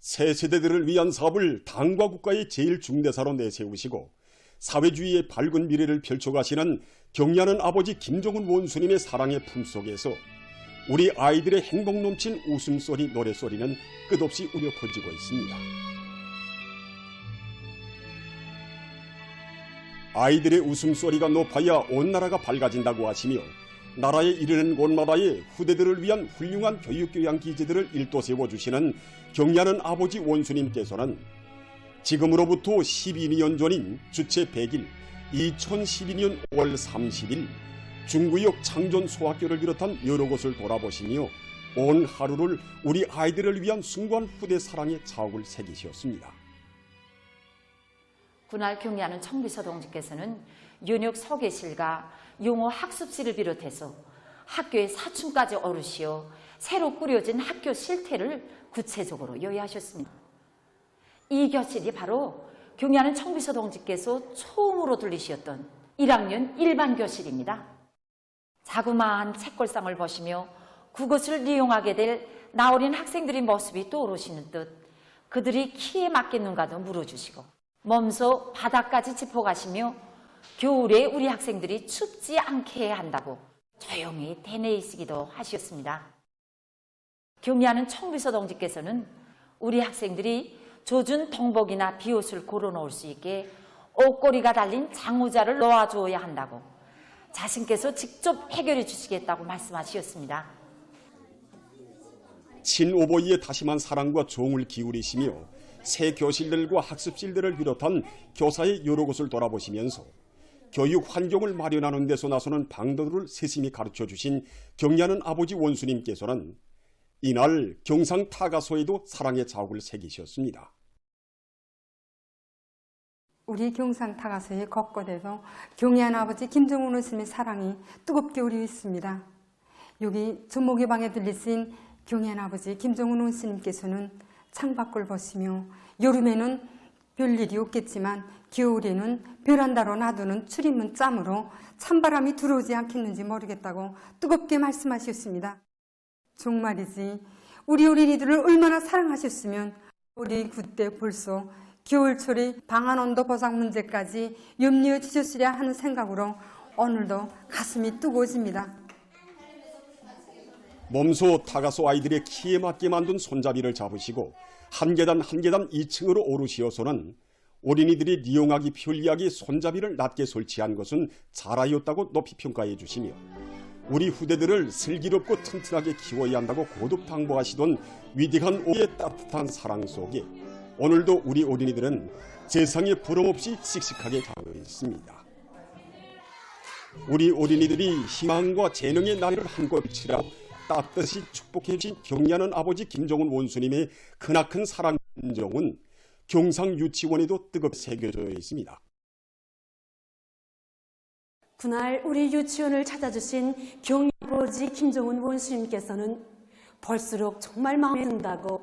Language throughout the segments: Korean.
새 세대들을 위한 사업을 당과 국가의 제1중대사로 내세우시고 사회주의의 밝은 미래를 펼쳐가시는 경리하는 아버지 김정은 원수님의 사랑의 품속에서 우리 아이들의 행복 넘친 웃음소리, 노래소리는 끝없이 울려 퍼지고 있습니다. 아이들의 웃음소리가 높아야 온 나라가 밝아진다고 하시며 나라에 이르는 곳마다의 후대들을 위한 훌륭한 교육교양 기지들을 일도 세워주시는 경리하는 아버지 원수님께서는 지금으로부터 12년 전인 주체 100일 2012년 5월 30일 중구역 창전소학교를 비롯한 여러 곳을 돌아보시며 온 하루를 우리 아이들을 위한 숭고한 후대 사랑의 자욱을 새기셨습니다. 그날 경리하는 청비서 동지께서는 윤혁 서계실과 용어 학습실을 비롯해서 학교의 사춘까지 어루시어 새로 꾸려진 학교 실태를 구체적으로 요약하셨습니다. 이 교실이 바로 경리하는 청비서 동지께서 처음으로 들리셨던 1학년 일반 교실입니다. 자그마한 책골상을 보시며 그것을 이용하게 될 나어린 학생들의 모습이 떠오르시는 듯 그들이 키에 맞겠는가도 물어주시고 몸소 바닥까지 짚어가시며 겨울에 우리 학생들이 춥지 않게 한다고 조용히 대내이시기도 하셨습니다. 경리하는 청비서 동지께서는 우리 학생들이 젖은 동복이나 비옷을 걸어놓을 수 있게 옷걸이가 달린 장우자를 놓아주어야 한다고 자신께서 직접 해결해 주시겠다고 말씀하셨습니다. 친오보이의 다심한 사랑과 정을 기울이시며 새 교실들과 학습실들을 비롯한 교사의 여러 곳을 돌아보시면서 교육 환경을 마련하는 데서 나서는 방도를 세심히 가르쳐 주신 경리하는 아버지 원수님께서는 이날 경상 타가소에도 사랑의 자욱을 새기셨습니다. 우리 경상 타가소의 곳곳에서 경리하는 아버지 김정은 원수님의 사랑이 뜨겁게 우려 있습니다. 여기 전목의 방에 들리신 경리하는 아버지 김정은 원수님께서는 창밖을 보시며 여름에는 별일이 없겠지만 겨울에는 베란다로 놔두는 출입문 짬으로 찬바람이 들어오지 않겠는지 모르겠다고 뜨겁게 말씀하셨습니다. 정말이지 우리 어린이들을 얼마나 사랑하셨으면 우리 그때 벌써 겨울철의 방한온도 보상 문제까지 염려해 주셨으랴 하는 생각으로 오늘도 가슴이 뜨거워집니다. 몸소 타가소 아이들의 키에 맞게 만든 손잡이를 잡으시고 한 계단 한 계단 2층으로 오르시어서는 어린이들이 이용하기 편리하게 손잡이를 낮게 설치한 것은 잘하였다고 높이 평가해 주시며 우리 후대들을 슬기롭고 튼튼하게 키워야 한다고 거듭 당부하시던 위대한 오의 따뜻한 사랑 속에 오늘도 우리 어린이들은 세상에 부럼없이 씩씩하게 가고 있습니다. 우리 어린이들이 희망과 재능의 나래를 한껏 따뜻이 축복해 주신 경리하는 아버지 김정은 원수님의 크나큰 사랑 인정은 경상 유치원에도 뜨겁게 새겨져 있습니다. 그날 우리 유치원을 찾아주신 경리 아버지 김정은 원수님께서는 볼수록 정말 마음에 든다고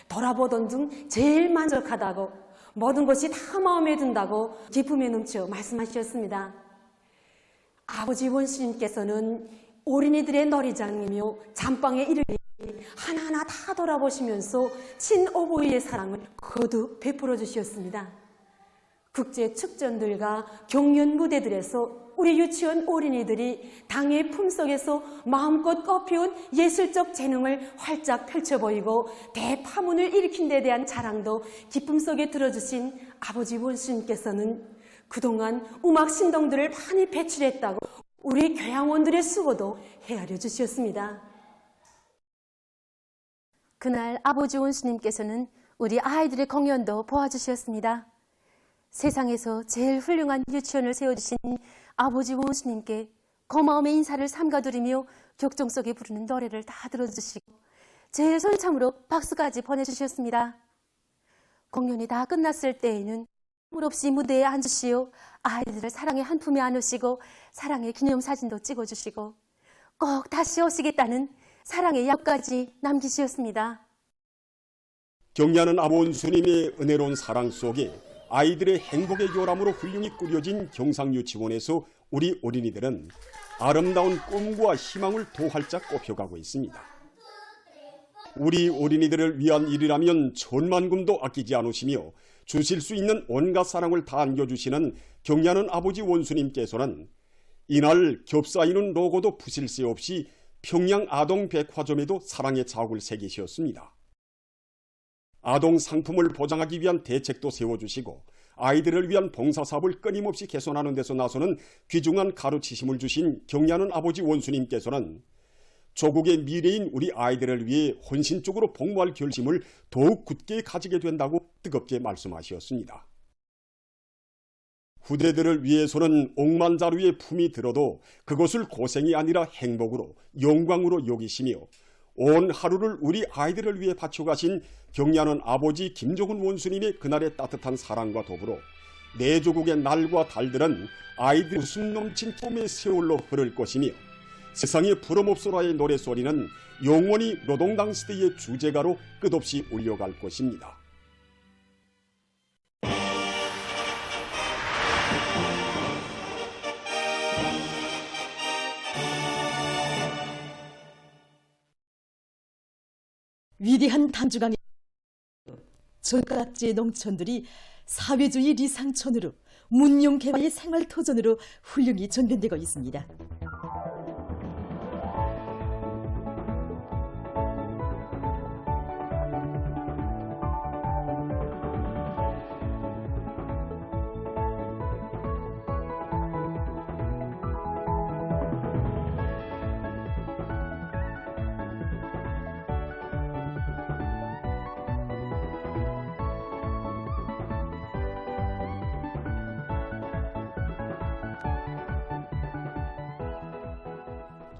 돌아보던 중 제일 만족하다고 모든 것이 다 마음에 든다고 기쁨에 넘쳐 말씀하셨습니다. 아버지 원수님께서는 어린이들의 놀이장이며 잠방의 일을 하나하나 다 돌아보시면서 친오보이의 사랑을 거듭 베풀어 주셨습니다. 국제 축전들과 경연 무대들에서 우리 유치원 어린이들이 당의 품속에서 마음껏 꽃피운 예술적 재능을 활짝 펼쳐 보이고 대파문을 일으킨 데 대한 자랑도 기쁨 속에 들어주신 아버지 원수님께서는 그동안 음악 신동들을 많이 배출했다고 우리 교양원들의 수고도 헤아려 주셨습니다. 그날 아버지 원수님께서는 우리 아이들의 공연도 보아주셨습니다. 세상에서 제일 훌륭한 유치원을 세워주신 아버지 원수님께 고마움의 인사를 삼가드리며 격정 속에 부르는 노래를 다 들어주시고 제일 손참으로 박수까지 보내주셨습니다. 공연이 다 끝났을 때에는 없이 무대에 앉으시어 아이들을 사랑의 한 품에 안으시고 사랑의 기념사진도 찍어주시고 꼭 다시 오시겠다는 사랑의 약까지 남기셨습니다. 경리하는 아버원수님의 은혜로운 사랑 속에 아이들의 행복의 요람으로 훌륭히 꾸려진 경상유치원에서 우리 어린이들은 아름다운 꿈과 희망을 더 활짝 꼽혀가고 있습니다. 우리 어린이들을 위한 일이라면 천만금도 아끼지 않으시며 주실 수 있는 온갖 사랑을 다 안겨주시는 경애하는 아버지 원수님께서는 이날 겹사이는 로고도 푸실 새 없이 평양 아동백화점에도 사랑의 자국을 새기셨습니다. 아동 상품을 보장하기 위한 대책도 세워주시고 아이들을 위한 봉사사업을 끊임없이 개선하는 데서 나서는 귀중한 가르치심을 주신 경애하는 아버지 원수님께서는 조국의 미래인 우리 아이들을 위해 헌신적으로 복무할 결심을 더욱 굳게 가지게 된다고 뜨겁게 말씀하셨습니다. 후대들을 위해서는 억만자루의 품이 들어도 그것을 고생이 아니라 행복으로 영광으로 여기시며 온 하루를 우리 아이들을 위해 바쳐가신 경애하는 아버지 김정은 원수님의 그날의 따뜻한 사랑과 더불어 내조국의 날과 달들은 아이들 웃음 넘친 꿈의 세월로 흐를 것이며 세상에 부름없소라의 노래소리는 영원히 노동당 시대의 주제가로 끝없이 울려갈 것입니다. 위대한 담주강의 전각지의 농촌들이 사회주의 리상촌으로 문용개화의 생활터전으로 훌륭히 전변되고 있습니다.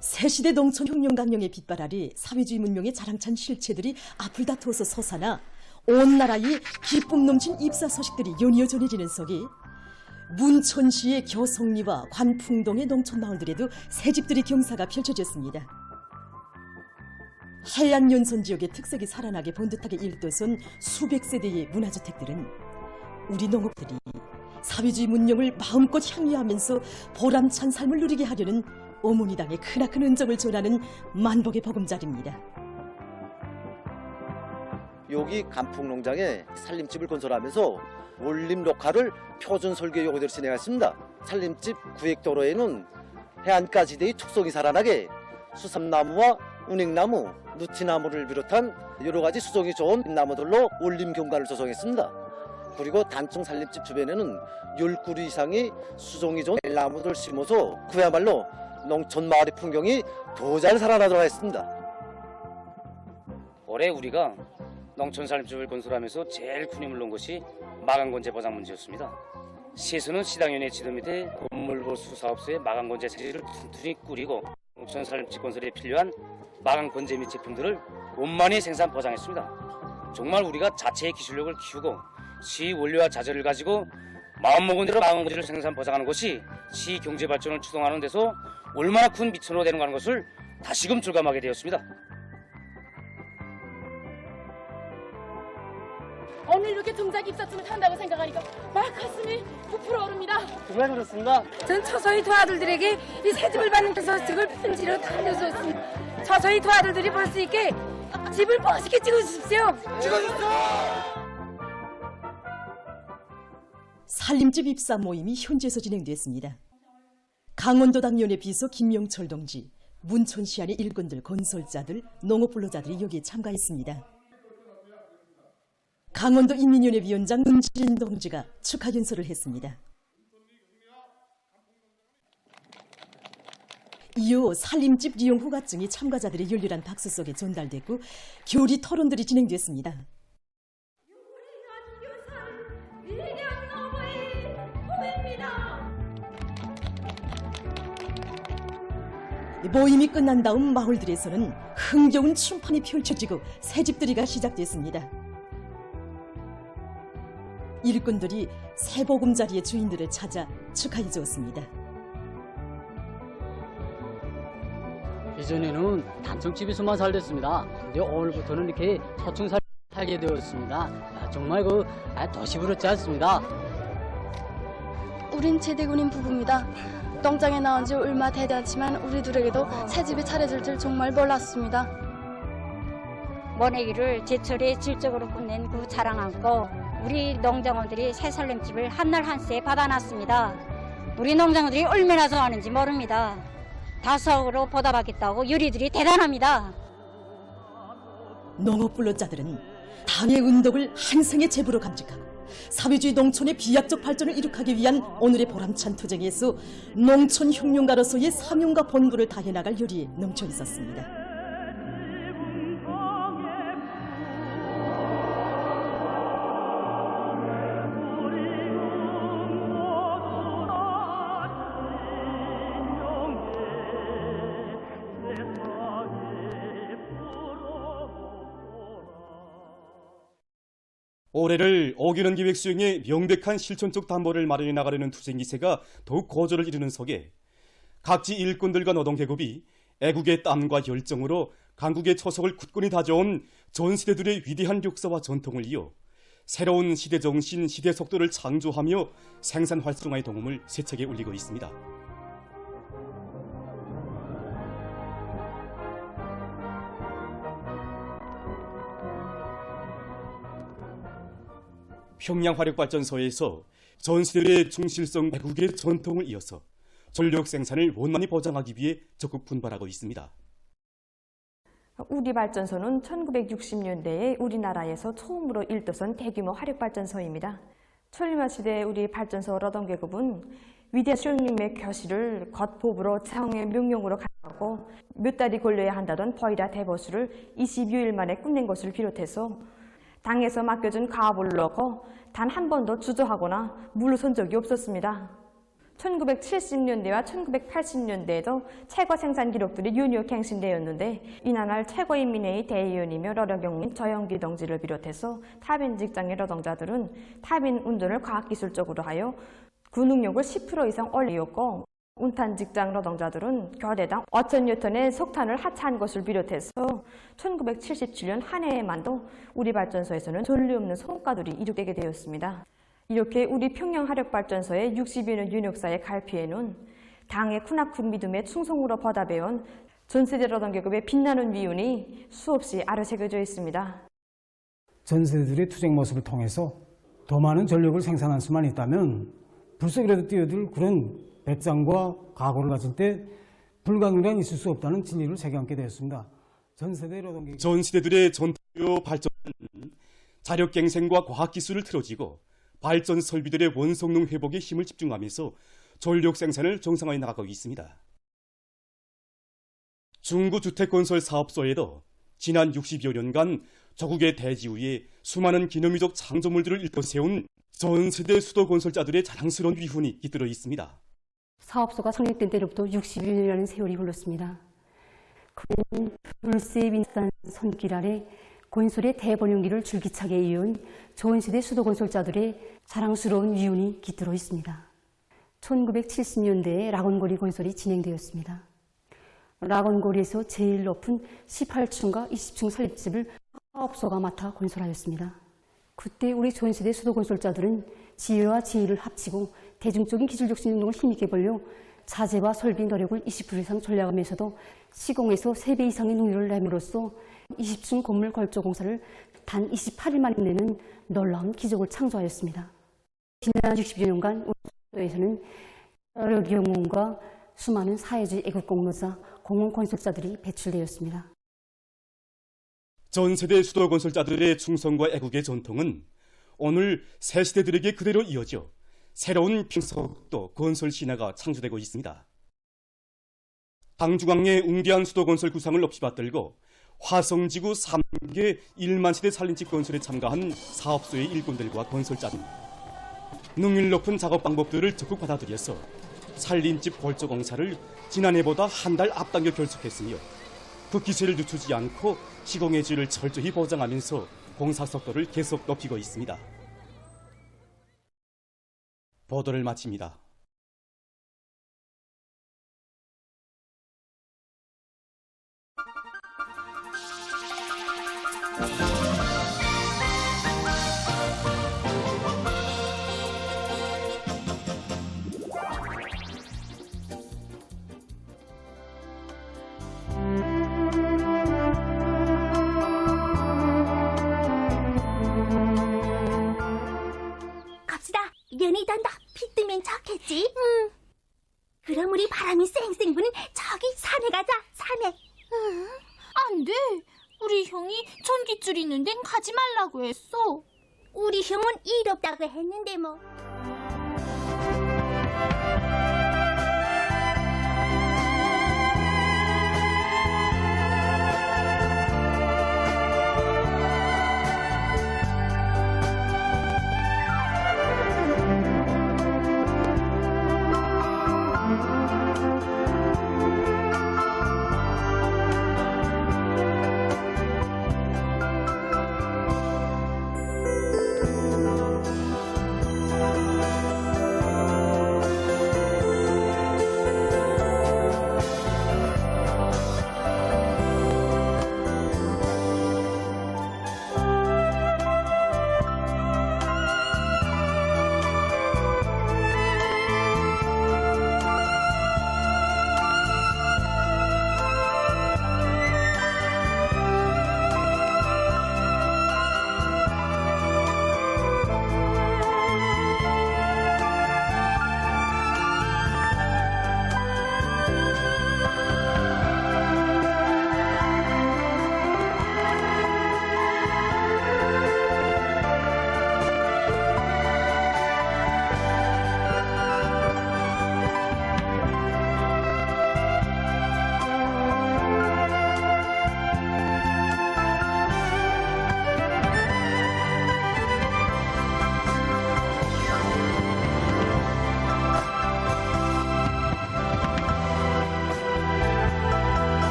새시대 농촌 혁명강령의 빛발 아래 사회주의 문명의 자랑찬 실체들이 앞을 다투어서 솟아나 온 나라에 기쁨 넘친 입사 소식들이 연이어 전해지는 속에 문천시의 교성리와 관풍동의 농촌 마을들에도 새집들의 경사가 펼쳐졌습니다. 해안 연선 지역의 특색이 살아나게 번듯하게 일도선 수백 세대의 문화주택들은 우리 농업들이 사회주의 문명을 마음껏 향유하면서 보람찬 삶을 누리게 하려는 어머니 당의 크나큰 흔적을 전하는 만복의 보금자리입니다. 여기 간풍농장에 살림집을 건설하면서 올림 녹화를 표준 설계 요구대로 진행했습니다. 살림집 구획도로에는 해안가지대의 특성이 살아나게 수삼나무와 운행나무, 누티나무를 비롯한 여러 가지 수종이 좋은 나무들로 올림 경관을 조성했습니다. 그리고 단층 살림집 주변에는 10그루 이상의 수종이 좋은 나무들을 심어서 그야말로 농촌 마을의 풍경이 더 잘 살아나도록 했습니다. 올해 우리가 농촌 살림집을 건설하면서 제일 큰 힘을 놓은 것이 마감건재 보장 문제였습니다. 시에서는 시당위원회 지도 밑에 건물보수 사업소의 마감건재 체제를 튼튼히 꾸리고 농촌 살림집 건설에 필요한 마감건재 및 제품들을 원만히 생산 보장했습니다. 정말 우리가 자체의 기술력을 키우고 시 원료와 자재를 가지고 마음먹은 대로 마감건재를 생산 보장하는 것이 시 경제 발전을 추동하는 데서 얼마나 큰 미천으로 되는가 하는 것을 다시금 절감하게 되었습니다. 오늘 이렇게 정작 입사쯤을 한다고 생각하니까 막 가슴이 부풀어 오릅니다. 정말 그렇습니다. 전 처소의 도아들들에게 이 새집을 받는 소식을 편지로 다 알려주었습니다. 처소의 도아들들이 볼 수 있게 집을 멋있게 찍어주십시오. 찍어주십시오. 살림집 입사 모임이 현지에서 진행됐습니다. 강원도 당연의 비서 김명철 동지, 문천시 안의 일꾼들, 건설자들, 농업불로자들이 여기에 참가했습니다. 강원도 인민위원회 위원장 문진 동지가 축하 연설을 했습니다. 이후 살림집 리용 후가증이 참가자들의 열렬한 박수 속에 전달됐고 교리 토론들이 진행됐습니다. 모임이 끝난 다음 마을들에서는 흥겨운 춤판이 펼쳐지고 새집들이가 시작됐습니다. 일꾼들이 새보금자리의 주인들을 찾아 축하해 주었습니다. 이전에는 단층집에서만 살렸습니다. 근데 오늘부터는 이렇게 서층 살게 되었습니다. 정말 도시 부럽지 않습니다. 우린 제대군인 부부입니다. 농장에 나온 지 얼마 되지 않지만 우리 둘에게도 새집이 차려질 줄 정말 몰랐습니다. 모내기를 제철에 질적으로 끝낸 그 자랑 안고 우리 농장원들이 새살림집을 한날 한세 받아놨습니다. 우리 농장원들이 얼마나 좋아하는지 모릅니다. 다석으로 보답하겠다고 유리들이 대단합니다. 농업불로자들은 당의 운덕을 한생의 제부로 감직하고 사회주의 농촌의 비약적 발전을 이룩하기 위한 오늘의 보람찬 투쟁에서 농촌 혁명가로서의 사명과 본분을 다해나갈 열이 넘쳐 있었습니다. 올해를 어기는 계획 수행에 명백한 실천적 담보를 마련해 나가려는 투쟁 기세가 더욱 고조를 이루는 속에 각지 일꾼들과 노동계급이 애국의 땀과 열정으로 강국의 초석을 굳건히 다져온 전 세대들의 위대한 역사와 전통을 이어 새로운 시대 정신, 시대 속도를 창조하며 생산 활성화의 동음을 세차게 울리고 있습니다. 평양화력발전소에서 전 세대의 충실성 애국의 전통을 이어서 전력 생산을 원만히 보장하기 위해 적극 분발하고 있습니다. 우리 발전소는 1960년대에 우리나라에서 처음으로 일도선 대규모 화력발전소입니다. 천리마 시대 우리 발전소 노동계급은 위대한 수령님의 교시를 겉보부로 장의 명령으로 가져가고 몇 달이 걸려야 한다던 버이라 대보수를 20여일 만에 끝낸 것을 비롯해서 당에서 맡겨준 가업을 넣고 단 한 번도 주저하거나 물러선 적이 없었습니다. 1970년대와 1980년대에도 최고 생산 기록들이 연이어 갱신되었는데 이날 최고인민회의 대의원이며 노력경민 조영기 동지를 비롯해서 타빈 직장의 노동자들은 타빈 운전을 과학기술적으로 하여 그 능력을 10% 이상 올리었고 운탄 직장 노동자들은 교대당 5,000뉴턴의 석탄을 하차한 것을 비롯해서 1977년 한 해에만도 우리 발전소에서는 전례 없는 성과들이 이루게 되었습니다. 이렇게 우리 평양화력발전소의 60여 년 윤역사의 갈피에는 당의 크나큰 믿음에 충성으로 보답해온 전세대 노동계급의 빛나는 미운이 수없이 아르새겨져 있습니다. 전세대들의 투쟁 모습을 통해서 더 많은 전력을 생산할 수만 있다면 불속이라도 뛰어들 그런 배짱과 각오를 가질 때 불가능한 있을 수 없다는 진리를 새겨안게 되었습니다. 전 세대들의 전투 발전은 자력갱생과 과학기술을 틀어지고 발전 설비들의 원성능 회복에 힘을 집중하면서 전력 생산을 정상화해 나가고 있습니다. 중구주택건설 사업소에도 지난 60여 년간 조국의 대지 위에 수많은 기념비적 창조물들을 일떠세운 전세대 수도건설자들의 자랑스러운 위훈이 깃들어 있습니다. 사업소가 성립된 때로부터 60여년이라는 세월이 흘렀습니다. 그는 불세의 빈산 손길 아래 건설의 대번영기를 줄기차게 이은 좋은 세대 수도건설자들의 자랑스러운 위운이 깃들어 있습니다. 1970년대에 락원고리 건설이 진행되었습니다. 락원고리에서 제일 높은 18층과 20층 설립집을 사업소가 맡아 건설하였습니다. 그때 우리 좋은 세대 수도건설자들은 지혜와 지혜를 합치고 대중적인 기술적인 운동을 힘있게 벌려 자재와 설비 노력을 20% 이상 전략하면서도 시공에서 3배 이상의 능률을 내므로써 20층 건물 걸조 공사를 단 28일 만에 내는 놀라운 기적을 창조하였습니다. 지난 60여 년간 우리 수도에서는 여러 경영과 수많은 사회주의 애국공로자, 공헌건설자들이 배출되었습니다. 전 세대 수도건설자들의 충성과 애국의 전통은 오늘 새 세대들에게 그대로 이어져 새로운 평속도 건설 신화가 창조되고 있습니다. 당중앙의 웅대한 수도건설 구상을 높이 받들고 화성지구 3개 1만 세대 살림집 건설에 참가한 사업소의 일꾼들과 건설자들, 능률 높은 작업 방법들을 적극 받아들여서 살림집 골조 공사를 지난해보다 한 달 앞당겨 결속했으며 그 기세를 늦추지 않고 시공의 질을 철저히 보장하면서 공사 속도를 계속 높이고 있습니다. 보도를 마칩니다. 바람이 더 높이 뜨면 좋겠지? 그럼 우리 바람이 쌩쌩 부는 저기 산에 가자, 산에. 안 돼. 우리 형이 전깃줄 있는 데는 가지 말라고 했어. 우리 형은 일 없다고 했는데 뭐.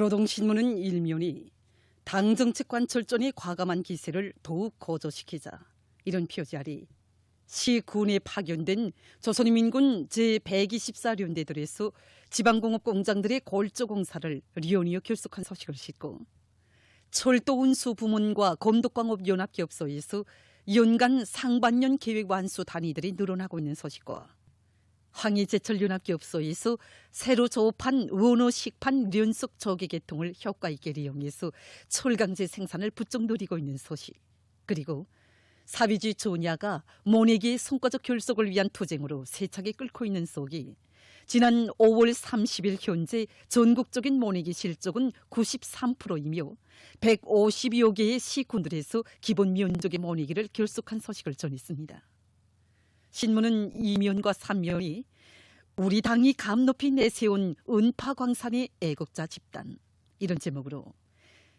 노동신문은 일면이 당정책 관철전의 과감한 기세를 더욱 고조시키자 이런 표지 아래 시 군에 파견된 조선인민군 제124련대들에서 지방공업 공장들의 골조 공사를 리온이어 결속한 소식을 싣고 철도 운수 부문과 검독광업 연합기업소에서 연간 상반년 계획 완수 단위들이 늘어나고 있는 소식과 황해제철연합기업소에서 새로 조업한 원호 식판 연속 조개 계통을 효과 있게 이용해서 철강제 생산을 부쩍 누리고 있는 소식, 그리고 사비주의 조냐가 모내기의 성과적 결속을 위한 투쟁으로 세차게 끓고 있는 속이 지난 5월 30일 현재 전국적인 모내기 실적은 93%이며 150여 개의 시군들에서 기본 면적의 모내기를 결속한 소식을 전했습니다. 신문은 2면과 3면이 우리 당이 감 높이 내세운 은파광산의 애국자 집단 이런 제목으로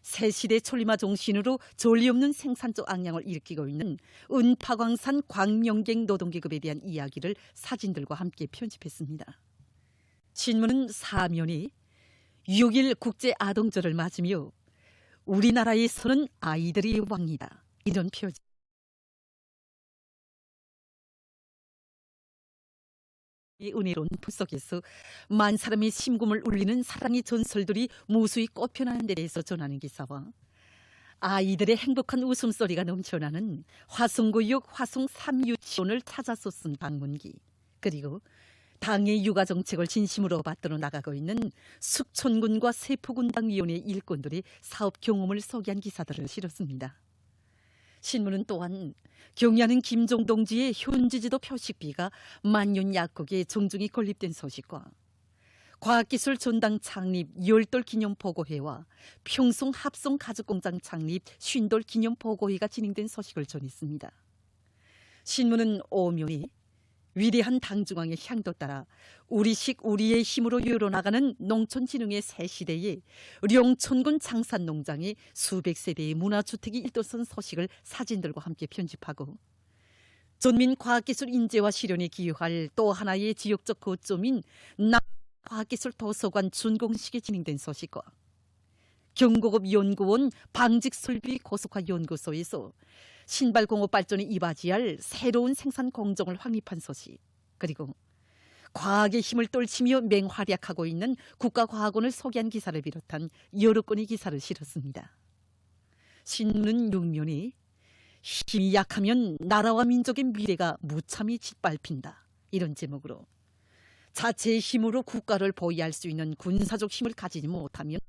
새시대 천리마 정신으로 전리 없는 생산적 악량을 일으키고 있는 은파광산 광명갱 노동계급에 대한 이야기를 사진들과 함께 편집했습니다. 신문은 4면이 6일 국제아동절을 맞으며 우리나라에서는 아이들이 왕이다 이런 표지 이 은혜로운 품 속에서 만 사람의 심금을 울리는 사랑의 전설들이 무수히 꼽혀나는 데 대해서 전하는 기사와 아이들의 행복한 웃음소리가 넘쳐나는 화성구역 화성 3유치원을 찾아서 쓴 방문기, 그리고 당의 육아정책을 진심으로 받들어 나가고 있는 숙촌군과 세포군당위원회 일꾼들이 사업 경험을 소개한 기사들을 실었습니다. 신문은 또한 경야는 김종 동지의 현지지도 표식비가 만년 약국에 정중히 건립된 소식과 과학기술 전당 창립 10돌 기념보고회와 평송 합성 가죽공장 창립 50돌 기념보고회가 진행된 소식을 전했습니다. 신문은 5면이 위대한 당중앙의 향도 따라 우리식 우리의 힘으로 열어나가는 농촌진흥의 새 시대에 령촌군 장산농장에 수백 세대의 문화주택이 일도선 소식을 사진들과 함께 편집하고 전민 과학기술 인재와 실현에 기여할 또 하나의 지역적 거점인 남과학기술 도서관 준공식이 진행된 소식과 경고급연구원 방직설비 고속화연구소에서 신발공업 발전에 이바지할 새로운 생산 공정을 확립한 소식, 그리고 과학의 힘을 떨치며 맹활약하고 있는 국가과학원을 소개한 기사를 비롯한 여러 건의 기사를 실었습니다. 신문은 6면이 힘이 약하면 나라와 민족의 미래가 무참히 짓밟힌다, 이런 제목으로 자체의 힘으로 국가를 보위할 수 있는 군사적 힘을 가지지 못하면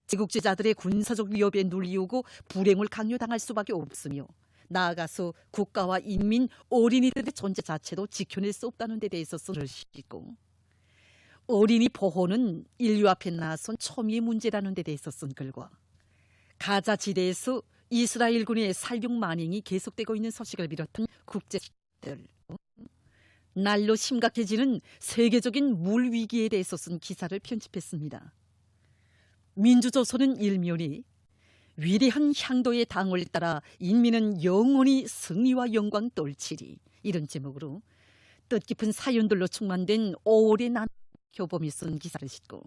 제국주의자들의 군사적 위협에 눌리우고 불행을 강요당할 수밖에 없으며 나아가서 국가와 인민, 어린이들의 존재 자체도 지켜낼 수 없다는 데 대해서 쓴 글이고, 어린이 보호는 인류 앞에 나선 초미의 문제라는 데 대해서 쓴 글과 가자 지대에서 이스라엘군의 살육 만행이 계속되고 있는 소식을 비롯한 국제들, 날로 심각해지는 세계적인 물 위기에 대해서 쓴 기사를 편집했습니다. 민주조선은 1면이 위대한 향도의 당을 따라 인민은 영원히 승리와 영광 떨치리, 이런 제목으로 뜻깊은 사연들로 충만된 5월의 난 교범이 쓴 기사를 싣고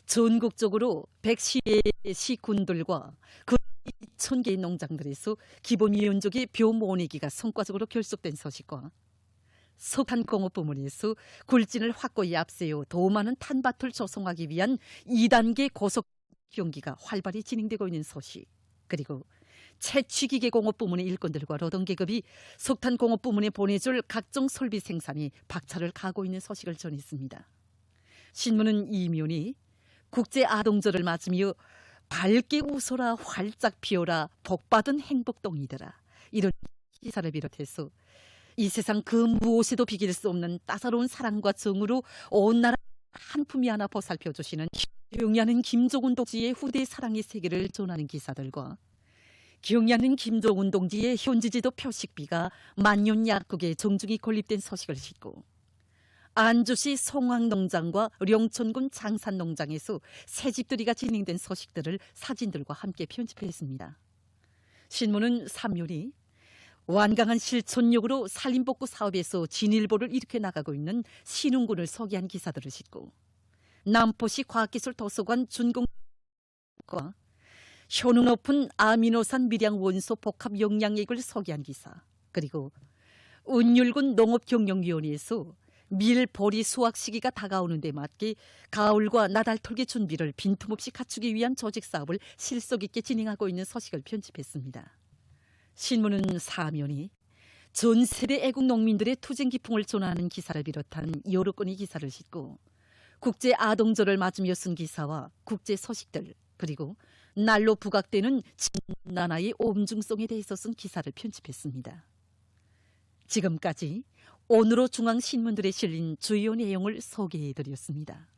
전국적으로 110의 시군들과 그 2,000개의 농장들에서 기본위원족의 벼 모내기가 성과적으로 결속된 소식과 석탄공업 부문에서 굴진을 확고히 앞세워 더 많은 탄밭을 조성하기 위한 2단계 고속 경기가 활발히 진행되고 있는 소식, 그리고 채취기계공업 부문의 일꾼들과 노동계급이 석탄공업 부문에 보내줄 각종 설비 생산이 박차를 가고 있는 소식을 전했습니다. 신문은 2면이 국제아동절을 맞으며 밝게 웃어라, 활짝 피어라, 복받은 행복동이더라, 이런 기사를 비롯해서 이 세상 그 무엇에도 비길 수 없는 따사로운 사랑과 정으로 온 나라 한 품위 하나 보살펴 주시는 경야는 김종운 동지의 후대 사랑의 세계를 전하는 기사들과 경야는 김종운 동지의 현지지도 표식비가 만년 약국에 정중히 건립된 소식을 싣고 안주시 송황농장과 령천군 장산농장에서 새집들이가 진행된 소식들을 사진들과 함께 편집했습니다. 신문은 3면이 완강한 실천력으로 산림복구 사업에서 진일보를 일으켜 나가고 있는 신흥군을 소개한 기사들을 싣고 남포시 과학기술도서관 준공과 효능 높은 아미노산 미량 원소 복합 영양액을 소개한 기사, 그리고 운율군 농업경영위원회에서 밀, 보리 수확 시기가 다가오는 데 맞게 가을과 나달 털기 준비를 빈틈없이 갖추기 위한 조직 사업을 실속 있게 진행하고 있는 소식을 편집했습니다. 신문은 4면이 전 세대 애국 농민들의 투쟁 기풍을 전하는 기사를 비롯한 여러 건의 기사를 싣고 국제 아동절을 맞으며 쓴 기사와 국제 소식들, 그리고 날로 부각되는 진나라의 엄중성에 대해서 쓴 기사를 편집했습니다. 지금까지 오늘호 중앙신문들에 실린 주요 내용을 소개해드렸습니다.